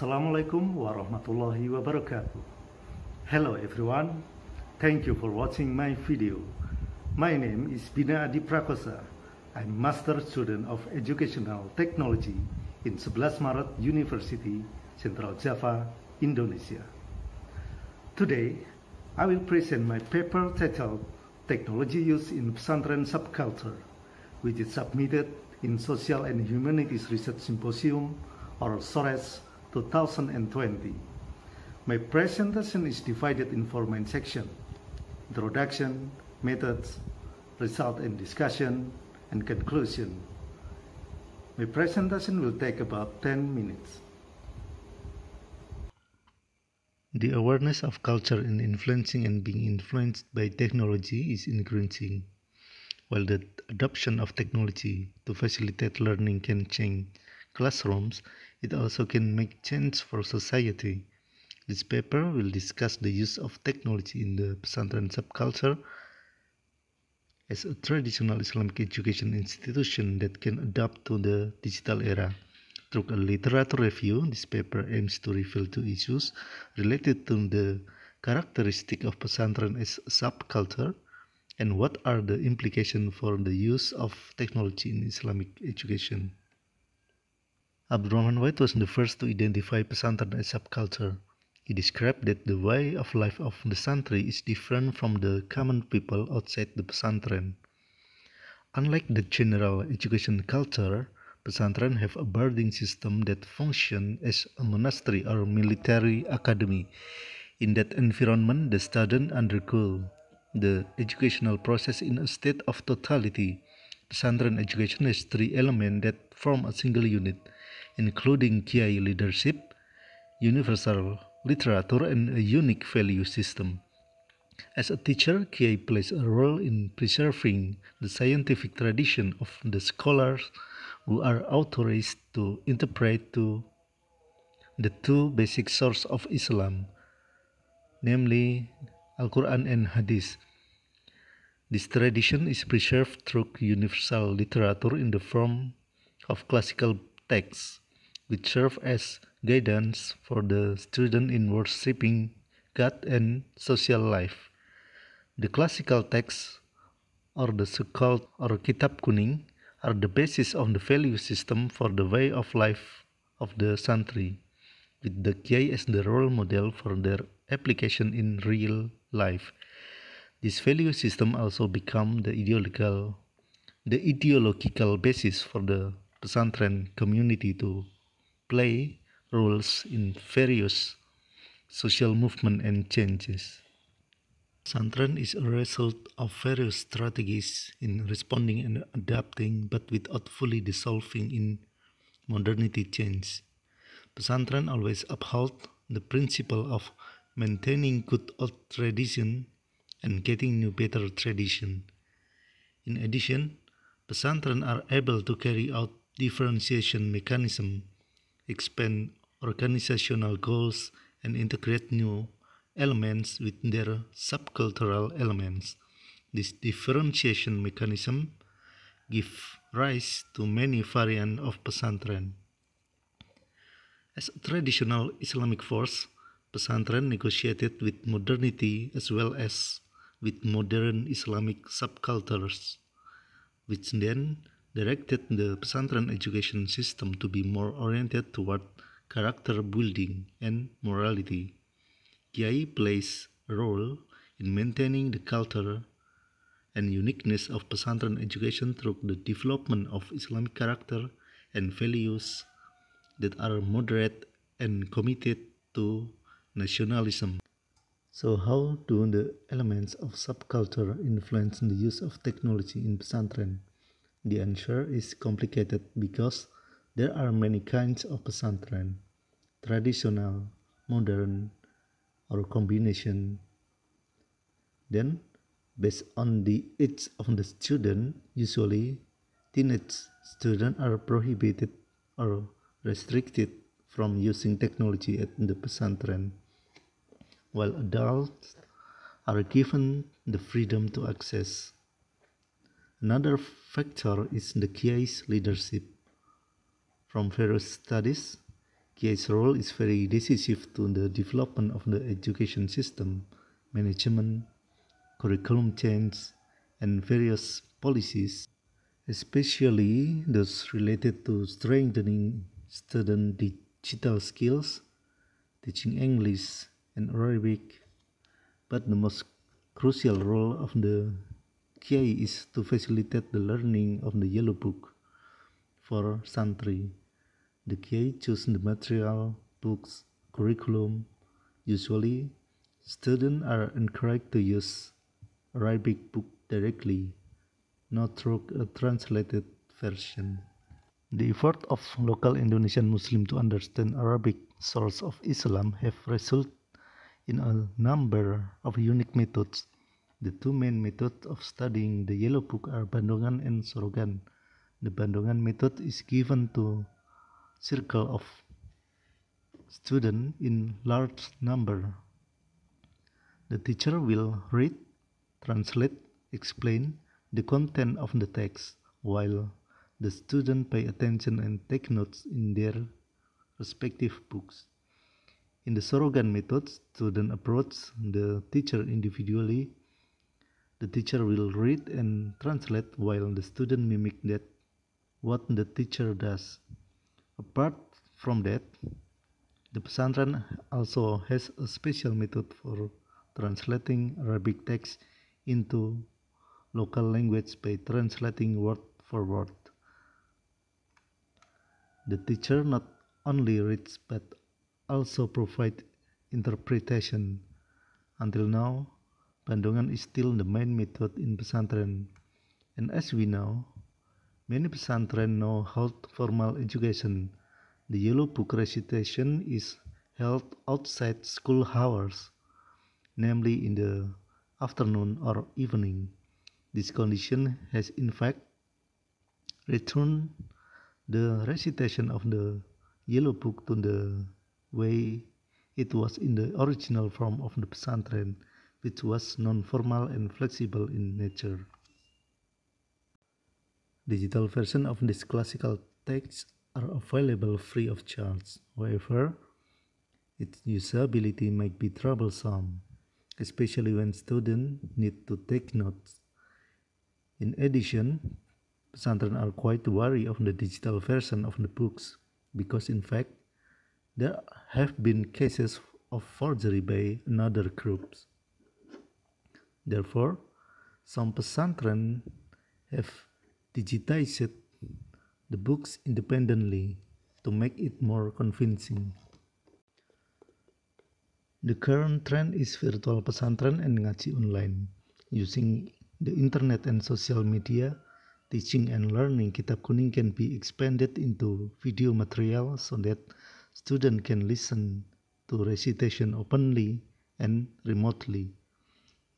Assalamualaikum warahmatullahi wabarakatuh. Hello everyone, thank you for watching my video. My name is Bina di Prakosa. I'm Master Student of Educational Technology in Sebelas Maret University, Central Java, Indonesia. Today, I will present my paper titled Technology Used in Pesantren Subculture, which is submitted in Social and Humanities Research Symposium, or SoRes 2020. My presentation is divided in four main sections: introduction, methods, result and discussion, and conclusion. My presentation will take about 10 minutes. The awareness of culture in influencing and being influenced by technology is increasing. While the adoption of technology to facilitate learning can change classrooms, it also can make change for society. This paper will discuss the use of technology in the Pesantren subculture as a traditional Islamic education institution that can adapt to the digital era. Through a literature review, this paper aims to reveal two issues related to the characteristic of Pesantren as a subculture and what are the implications for the use of technology in Islamic education. Abdurrahman White was the first to identify Pesantren as subculture. He described that the way of life of the santri is different from the common people outside the Pesantren. Unlike the general education culture, Pesantren have a boarding system that functions as a monastery or military academy. In that environment, the students undergo the educational process in a state of totality. Pesantren education has three elements that form a single unit, including Kiai leadership, universal literature, and a unique value system. As a teacher, Kiai plays a role in preserving the scientific tradition of the scholars who are authorized to interpret the two basic sources of Islam, namely Al-Quran and Hadith. This tradition is preserved through universal literature in the form of classical texts, which serve as guidance for the student in worshipping God and social life. The classical texts, or the so-called or Kitab Kuning, are the basis of the value system for the way of life of the santri, with the Kiai as the role model for their application in real life. This value system also become the ideological basis for the Pesantren community to play roles in various social movements and changes. Pesantren is a result of various strategies in responding and adapting, but without fully dissolving in modernity change. Pesantren always uphold the principle of maintaining good old tradition and getting new better tradition. In addition, Pesantren are able to carry out differentiation mechanism, expand organizational goals, and integrate new elements with their subcultural elements. This differentiation mechanism give rise to many variants of Pesantren. As a traditional Islamic force, Pesantren negotiated with modernity as well as with modern Islamic subcultures, which then directed the Pesantren education system to be more oriented toward character building and morality. Kiai plays a role in maintaining the culture and uniqueness of Pesantren education through the development of Islamic character and values that are moderate and committed to nationalism. So how do the elements of subculture influence the use of technology in Pesantren? The answer is complicated because there are many kinds of Pesantren: traditional, modern, or combination. Then, based on the age of the student, usually teenage students are prohibited or restricted from using technology at the Pesantren, while adults are given the freedom to access. Another factor is the Kiai's leadership. From various studies, Kiai's role is very decisive to the development of the education system, management, curriculum change, and various policies, especially those related to strengthening student digital skills, teaching English and Arabic. But the most crucial role of the Kiai is to facilitate the learning of the Yellow Book for Santri. The Kiai choose the material, books, curriculum. Usually, students are encouraged to use Arabic book directly, not through a translated version. The effort of local Indonesian Muslims to understand Arabic source of Islam have resulted in a number of unique methods. The two main methods of studying the Yellow Book are Bandongan and Sorogan. The Bandongan method is given to circle of students in large number. The teacher will read, translate, explain the content of the text, while the students pay attention and take notes in their respective books. In the Sorogan method, students approach the teacher individually. The teacher will read and translate while the student mimic that what the teacher does. Apart from that, the Pesantren also has a special method for translating Arabic text into local language by translating word for word. The teacher not only reads but also provides interpretation. Until now, Bandongan is still the main method in Pesantren, and as we know, many Pesantren know how formal education. The Yellow Book recitation is held outside school hours, namely in the afternoon or evening. This condition has in fact returned the recitation of the Yellow Book to the way it was in the original form of the Pesantren, which was non-formal and flexible in nature. Digital versions of these classical texts are available free of charge. However, its usability might be troublesome, especially when students need to take notes. In addition, Pesantren are quite wary of the digital version of the books because in fact, there have been cases of forgery by another groups. Therefore, some Pesantren have digitized the books independently to make it more convincing. The current trend is virtual pesantren and ngaji online. Using the internet and social media, teaching and learning Kitab Kuning can be expanded into video material so that students can listen to recitation openly and remotely.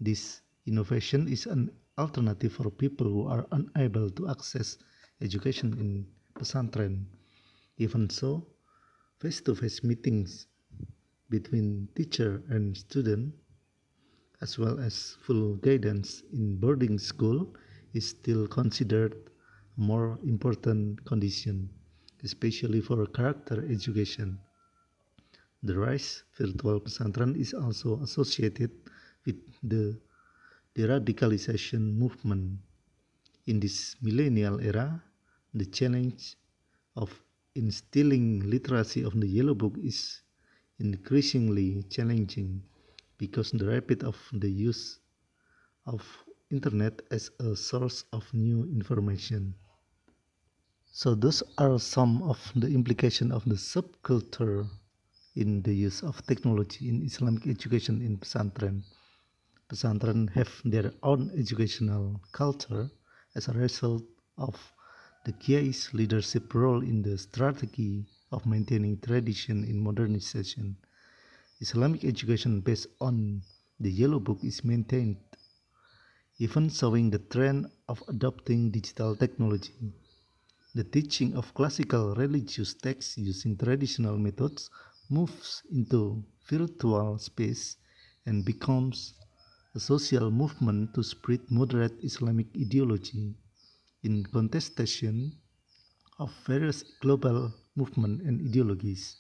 This innovation is an alternative for people who are unable to access education in pesantren. Even so, face-to-face meetings between teacher and student, as well as full guidance in boarding school, is still considered a more important condition, especially for character education. The rise of virtual pesantren is also associated with the deradicalization movement. In this millennial era, the challenge of instilling literacy of the Yellow Book is increasingly challenging because the rapid of the use of internet as a source of new information. So those are some of the implications of the subculture in the use of technology in Islamic education in Pesantren. Pesantren have their own educational culture as a result of the Kiai's leadership role in the strategy of maintaining tradition in modernization. Islamic education based on the Yellow Book is maintained, even showing the trend of adopting digital technology. The teaching of classical religious texts using traditional methods moves into virtual space and becomes a social movement to spread moderate Islamic ideology in contestation of various global movements and ideologies.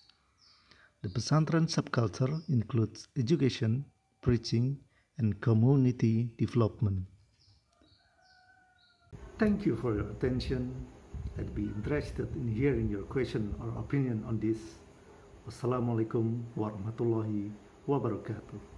The Pesantren subculture includes education, preaching, and community development. Thank you for your attention. I'd be interested in hearing your question or opinion on this. Wassalamualaikum warahmatullahi wabarakatuh.